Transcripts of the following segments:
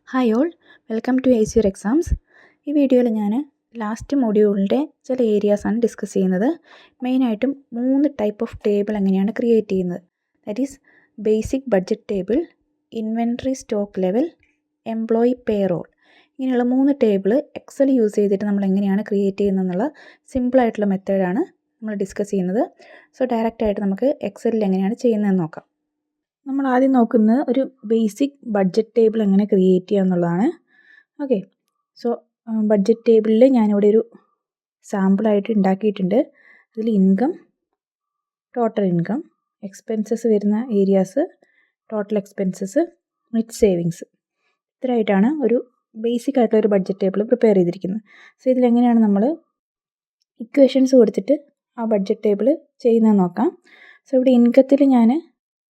Hi all, welcome to ace your exams. ഈ വീഡിയോയിൽ ഞാൻ ലാസ്റ്റ് മൊഡ്യൂളിൻ്റെ ചില ഏരിയാസാണ് ഡിസ്കസ് ചെയ്യുന്നത്. മെയിനായിട്ടും 3 ടൈപ്പ് ഓഫ് ടേബിൾ എങ്ങനെയാണ് ക്രിയേറ്റ് ചെയ്യുന്നത്. That is basic budget table, inventory stock level, employee payroll. ഇങ്ങനെയുള്ള 3 ടേബിൾ എക്സൽ യൂസ് ചെയ്തിട്ട് നമ്മൾ എങ്ങനെയാണ് ക്രിയേറ്റ് ചെയ്യുന്നതെന്നുള്ള സിമ്പിളായിട്ടുള്ള മെത്തേഡാണ് നമ്മൾ ഡിസ്കസ് ചെയ്യുന്നത്. സോ ഡയറക്റ്റായിട്ട് നമുക്ക് എക്സലിൽ എങ്ങനെയാണ് ചെയ്യുന്നതെന്ന് നോക്കാം. നമ്മൾ ആദ്യം നോക്കുന്നത് ഒരു ബേസിക് ബഡ്ജറ്റ് ടേബിൾ എങ്ങനെ ക്രിയേറ്റ് ചെയ്യുക എന്നുള്ളതാണ്. ഓക്കെ, സോ ബഡ്ജറ്റ് ടേബിളിൽ ഞാനിവിടെ ഒരു സാമ്പിളായിട്ട് ഉണ്ടാക്കിയിട്ടുണ്ട്. അതിൽ ഇൻകം, ടോട്ടൽ ഇൻകം, എക്സ്പെൻസസ് വരുന്ന areas, total expenses, net savings, ഇത്രയായിട്ടാണ് ഒരു ബേസിക് ആയിട്ടുള്ള ഒരു ബഡ്ജറ്റ് ടേബിൾ പ്രിപ്പയർ ചെയ്തിരിക്കുന്നത്. സോ ഇതിലെങ്ങനെയാണ് നമ്മൾ ഇക്വേഷൻസ് കൊടുത്തിട്ട് ആ ബഡ്ജറ്റ് ടേബിൾ ചെയ്യുന്നത് നോക്കാം. സോ ഇവിടെ ഇൻകത്തിൽ ഞാൻ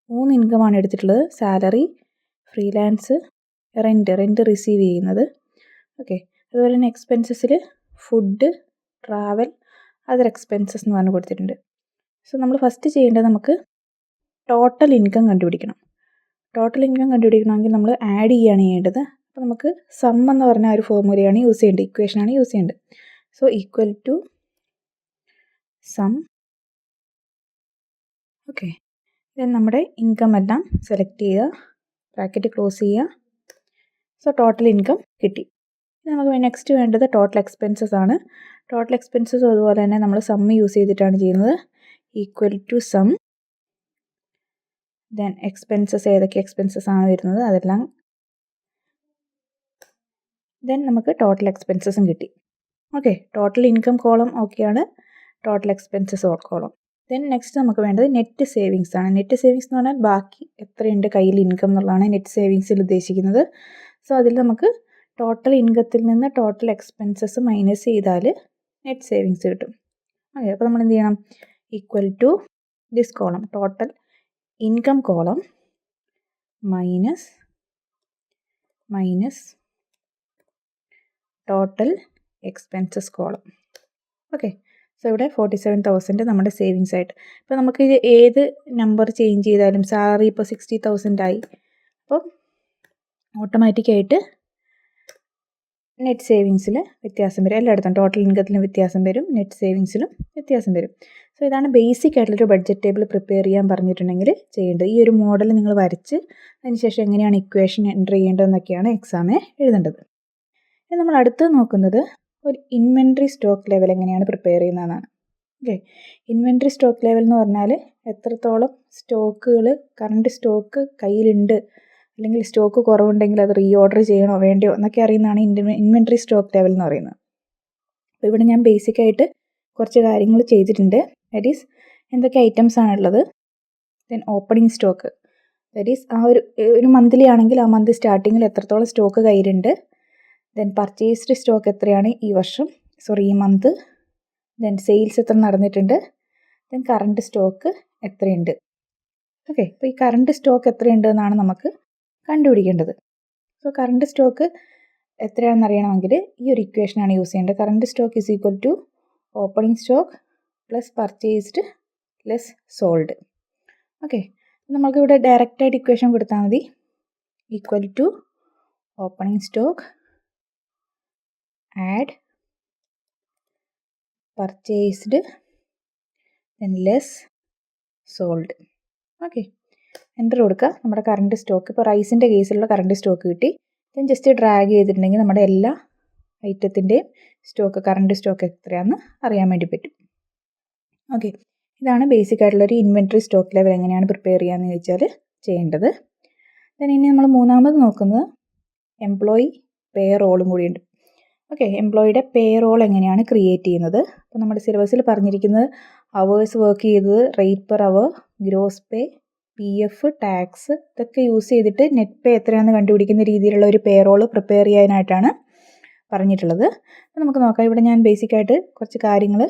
3 ഇൻകമാണ് എടുത്തിട്ടുള്ളത്. സാലറി, ഫ്രീലാൻസ്, റെൻറ്റ് റിസീവ് ചെയ്യുന്നത്. ഓക്കെ, അതുപോലെ തന്നെ എക്സ്പെൻസസിൽ ഫുഡ്, ട്രാവൽ, അതർ എക്സ്പെൻസസ് എന്ന് പറഞ്ഞ് കൊടുത്തിട്ടുണ്ട്. സോ നമ്മൾ ഫസ്റ്റ് ചെയ്യേണ്ടത് നമുക്ക് ടോട്ടൽ ഇൻകം കണ്ടുപിടിക്കണം. ടോട്ടൽ ഇൻകം കണ്ടുപിടിക്കണമെങ്കിൽ നമ്മൾ ആഡ് ചെയ്യുകയാണ് ചെയ്യേണ്ടത്. അപ്പോൾ നമുക്ക് സം എന്ന് പറഞ്ഞ ഒരു ഫോർമുലയാണ് യൂസ് ചെയ്യേണ്ടത്, ഇക്വേഷനാണ് യൂസ് ചെയ്യേണ്ടത്. So equal to sum. Okay, then നമ്മുടെ ഇൻകം എല്ലാം സെലക്ട് ചെയ്യുക, ബ്രാക്കറ്റ് ക്ലോസ് ചെയ്യുക. സോ ടോട്ടൽ ഇൻകം കിട്ടി. നമുക്ക് നെക്സ്റ്റ് വേണ്ടത് ടോട്ടൽ എക്സ്പെൻസസ് ആണ്. ടോട്ടൽ എക്സ്പെൻസസ് അതുപോലെ തന്നെ നമ്മൾ സം യൂസ് ചെയ്തിട്ടാണ് ചെയ്യുന്നത്. Equal to sum, then expenses ഏതൊക്കെ എക്സ്പെൻസസ് ആണ് വരുന്നത് അതെല്ലാം, ദെൻ നമുക്ക് ടോട്ടൽ എക്സ്പെൻസസും കിട്ടി. ഓക്കെ, ടോട്ടൽ ഇൻകം കോളം ഓക്കെയാണ്, total expenses column. Then next നമുക്ക് വേണ്ടത് നെറ്റ് സേവിങ്സ് ആണ്. നെറ്റ് സേവിങ്സ് എന്ന് പറഞ്ഞാൽ ബാക്കി എത്രയുണ്ട് കയ്യിൽ ഇൻകം എന്നുള്ളതാണ് നെറ്റ് സേവിങ്സിൽ ഉദ്ദേശിക്കുന്നത്. സോ അതിൽ നമുക്ക് ടോട്ടൽ ഇൻകത്തിൽ നിന്ന് ടോട്ടൽ എക്സ്പെൻസസ് മൈനസ് ചെയ്താൽ നെറ്റ് സേവിങ്സ് കിട്ടും. ഓക്കെ, അപ്പോൾ നമ്മൾ എന്ത് ചെയ്യണം? Equal to this column, total income column minus total expenses column. Okay, so ഇവിടെ 47,000 നമ്മുടെ സേവിങ്സ് ആയിട്ട്. ഇപ്പോൾ നമുക്ക് ഇത് ഏത് നമ്പർ ചേഞ്ച് ചെയ്താലും, സാലറി ഇപ്പോൾ 60,000 ആയി, അപ്പോൾ ഓട്ടോമാറ്റിക്കായിട്ട് നെറ്റ് സേവിങ്സിൽ വ്യത്യാസം വരും. എല്ലായിടത്തും ടോട്ടൽ ഇൻകത്തിലും വ്യത്യാസം വരും, നെറ്റ് സേവിങ്സിലും വ്യത്യാസം വരും. സോ ഇതാണ് ബേസിക് ആയിട്ടുള്ളൊരു ബഡ്ജറ്റ് ടേബിൾ പ്രിപ്പയർ ചെയ്യാൻ പറഞ്ഞിട്ടുണ്ടെങ്കിൽ ചെയ്യേണ്ടത്. ഈ ഒരു മോഡൽ നിങ്ങൾ വരച്ച് അതിനുശേഷം എങ്ങനെയാണ് ഇക്വേഷൻ എൻ്റർ ചെയ്യേണ്ടതെന്നൊക്കെയാണ് എക്സാമിന് എഴുതേണ്ടത്. ഇനി നമ്മൾ അടുത്ത് നോക്കുന്നത് ഒരു ഇൻവെൻട്രി സ്റ്റോക്ക് ലെവൽ എങ്ങനെയാണ് പ്രിപ്പയർ ചെയ്യുന്നതെന്നാണ്. ഓക്കെ, ഇൻവെൻട്രി സ്റ്റോക്ക് ലെവൽ എന്ന് പറഞ്ഞാൽ എത്രത്തോളം സ്റ്റോക്കുകൾ, കറണ്ട് സ്റ്റോക്ക് കയ്യിലുണ്ട്, അല്ലെങ്കിൽ സ്റ്റോക്ക് കുറവുണ്ടെങ്കിൽ അത് റീ ഓർഡർ ചെയ്യണോ വേണ്ടയോ എന്നൊക്കെ അറിയുന്നതാണ് ഇൻവെൻട്രി സ്റ്റോക്ക് ലെവൽ എന്ന് പറയുന്നത്. അപ്പോൾ ഇവിടെ ഞാൻ ബേസിക്കായിട്ട് കുറച്ച് കാര്യങ്ങൾ ചെയ്തിട്ടുണ്ട്. ദാറ്റ് ഈസ് എന്തൊക്കെ ഐറ്റംസ് ആണുള്ളത്. Then opening stock, that is ആ ഒരു മന്ത്ലി ആണെങ്കിൽ ആ മന്ത് സ്റ്റാർട്ടിങ്ങിൽ എത്രത്തോളം സ്റ്റോക്ക് കയ്യിലുണ്ട്. ദെൻ പർച്ചേസ്ഡ് സ്റ്റോക്ക് എത്രയാണ് ഈ മന്ത്. ദെൻ സെയിൽസ് എത്ര നടന്നിട്ടുണ്ട്. ദെൻ കറണ്ട് സ്റ്റോക്ക് എത്രയുണ്ട്. ഓക്കെ, അപ്പോൾ ഈ കറണ്ട് സ്റ്റോക്ക് എത്രയുണ്ട് എന്നാണ് നമുക്ക് കണ്ടുപിടിക്കേണ്ടത്. സോ കറണ്ട് സ്റ്റോക്ക് എത്രയാണെന്ന് അറിയണമെങ്കിൽ ഈ ഒരു ഇക്വേഷനാണ് യൂസ് ചെയ്യേണ്ടത്. Current stock is equal to opening stock plus purchased less sold. Okay, നമുക്ക് ഇവിടെ ഡയറക്റ്റായിട്ട് ഇക്വേഷൻ കൊടുത്താൽ മതി. Equal to opening stock add purchased then less sold. Okay, enter കൊടുക്കുക. നമ്മുടെ കറണ്ട് സ്റ്റോക്ക്, ഇപ്പോൾ റൈസിൻ്റെ കേസിലുള്ള കറണ്ട് സ്റ്റോക്ക് കിട്ടി. ദെൻ ജസ്റ്റ് ഡ്രാഗ് ചെയ്തിട്ടുണ്ടെങ്കിൽ നമ്മുടെ എല്ലാ ഐറ്റത്തിൻ്റെയും സ്റ്റോക്ക്, കറണ്ട് സ്റ്റോക്ക് എത്രയാണെന്ന് അറിയാൻ വേണ്ടി പറ്റും. ഓക്കെ, ഇതാണ് ബേസിക് ആയിട്ടുള്ളൊരു ഇൻവെൻട്രി സ്റ്റോക്ക് ലെവൽ എങ്ങനെയാണ് പ്രിപ്പയർ ചെയ്യാമെന്ന് ചോദിച്ചാൽ ചെയ്യേണ്ടത്. ദെൻ ഇനി നമ്മൾ മൂന്നാമത് നോക്കുന്നത് എംപ്ലോയി പേ റോളും കൂടിയുണ്ട്. ഓക്കെ, എംപ്ലോയിയുടെ പേ റോൾ എങ്ങനെയാണ് ക്രിയേറ്റ് ചെയ്യുന്നത്. അപ്പോൾ നമ്മുടെ സിലബസിൽ പറഞ്ഞിരിക്കുന്നത് അവേഴ്സ് വർക്ക് ചെയ്തത്, റേറ്റ് പെർ അവർ, ഗ്രോസ് പേ, PF, ടാക്സ്, ഇതൊക്കെ യൂസ് ചെയ്തിട്ട് നെറ്റ് പേ എത്രയാണെന്ന് കണ്ടുപിടിക്കുന്ന രീതിയിലുള്ള ഒരു പേ റോൾ പ്രിപ്പയർ ചെയ്യാനായിട്ടാണ് പറഞ്ഞിട്ടുള്ളത്. അപ്പോൾ നമുക്ക് നോക്കാം. ഇവിടെ ഞാൻ ബേസിക്കായിട്ട് കുറച്ച് കാര്യങ്ങൾ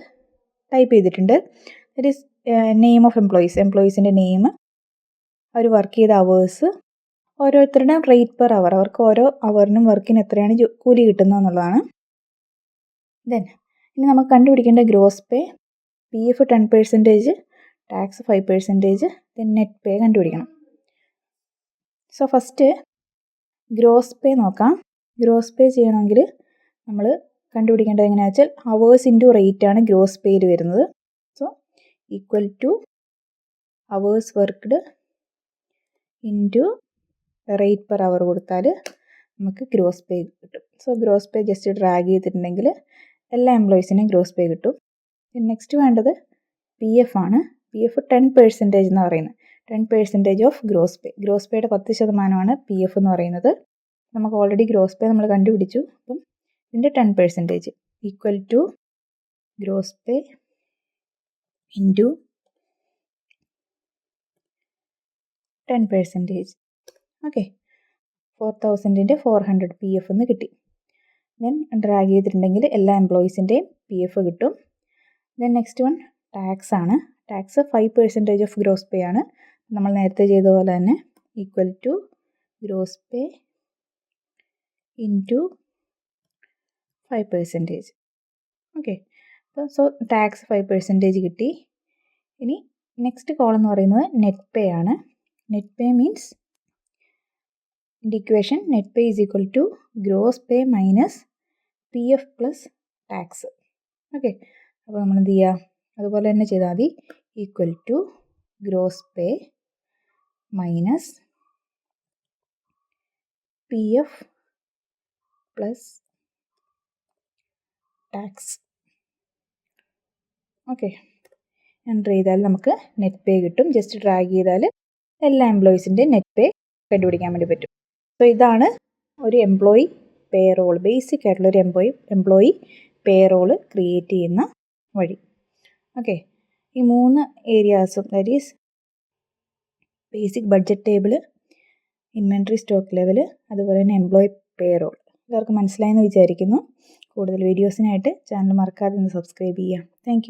ടൈപ്പ് ചെയ്തിട്ടുണ്ട്. ദറ്റ് ഈസ് നെയിം ഓഫ് എംപ്ലോയീസിൻ്റെ നെയിം, അവർ വർക്ക് ചെയ്ത അവേഴ്സ്, ഓരോരുത്തരുടെയും റേറ്റ് പെർ അവർ, അവർക്ക് ഓരോ അവറിനും വർക്കിന് എത്രയാണ് കൂലി കിട്ടുന്നത് എന്നുള്ളതാണ്. ദെൻ ഇനി നമുക്ക് കണ്ടുപിടിക്കേണ്ട gross pay, PF 10%, tax 5%, then net pay കണ്ടുപിടിക്കണം. സോ ഫസ്റ്റ് ഗ്രോസ് പേ നോക്കാം. ഗ്രോസ് പേ ചെയ്യണമെങ്കിൽ നമ്മൾ കണ്ടുപിടിക്കേണ്ടത് എങ്ങനെയാണെന്ന് വെച്ചാൽ ഹവേഴ്സ് ഇൻറ്റു റേറ്റ് ആണ് ഗ്രോസ് പേയിൽ വരുന്നത്. So equal to hours worked into rate per hour കൊടുത്താൽ നമുക്ക് ഗ്രോസ് പേ കിട്ടും. So gross pay just drag ചെയ്തിട്ടുണ്ടെങ്കിൽ എല്ലാ എംപ്ലോയീസിനും ഗ്രോസ് പേ കിട്ടും. നെക്സ്റ്റ് വേണ്ടത് പി എഫ് ആണ്. പി എഫ് 10% എന്ന് പറയുന്നത് 10% ഓഫ് ഗ്രോസ് പേ. ഗ്രോസ് പേയുടെ 10% പി എഫ് എന്ന് പറയുന്നത്. നമുക്ക് ഓൾറെഡി ഗ്രോസ് പേ നമ്മൾ കണ്ടുപിടിച്ചു. അപ്പം ഇതിൻ്റെ 10% equal to gross pay into 10%. Okay, 4000ൻ്റെ 400 പി എഫ് എന്ന് കിട്ടി. ദെൻ ഡ്രാഗ് ചെയ്തിട്ടുണ്ടെങ്കിൽ എല്ലാ എംപ്ലോയീസിൻ്റെയും പി എഫ് കിട്ടും. ദെൻ നെക്സ്റ്റ് വൺ ടാക്സ് ആണ്. ടാക്സ് 5% ഓഫ് ഗ്രോസ് പേ ആണ്. നമ്മൾ നേരത്തെ ചെയ്ത പോലെ തന്നെ equal to gross pay into 5%. Okay, അപ്പോൾ സോ ടാക്സ് 5% കിട്ടി. ഇനി നെക്സ്റ്റ് കോളം എന്ന് പറയുന്നത് നെറ്റ് പേ ആണ്. നെറ്റ് പേ മീൻസ് ഇതിൻ്റെ equation net pay is equal to gross pay minus P F plus tax. Okay, അപ്പോൾ നമ്മൾ എന്ത് ചെയ്യുക, അതുപോലെ തന്നെ ചെയ്താൽ മതി. Equal to gross pay minus P F plus tax. Okay, enter ചെയ്താൽ നമുക്ക് നെറ്റ് പേ കിട്ടും. ജസ്റ്റ് ഡ്രാഗ് ചെയ്താൽ എല്ലാ എംപ്ലോയീസിൻ്റെയും നെറ്റ് പേ കണ്ടുപിടിക്കാൻ വേണ്ടി പറ്റും. സോ ഇതാണ് ഒരു എംപ്ലോയി പേ റോൾ, ബേസിക് ആയിട്ടുള്ളൊരു എംപ്ലോയി പേ റോള് ക്രിയേറ്റ് ചെയ്യുന്ന വഴി. ഓക്കെ, ഈ 3 ഏരിയാസും that is basic budget table, inventory stock level, അതുപോലെ തന്നെ എംപ്ലോയി പേ റോൾ എല്ലാവർക്കും മനസ്സിലായെന്ന് വിചാരിക്കുന്നു. കൂടുതൽ വീഡിയോസിനായിട്ട് ചാനൽ മറക്കാതെ ഒന്ന് സബ്സ്ക്രൈബ് ചെയ്യുക. താങ്ക്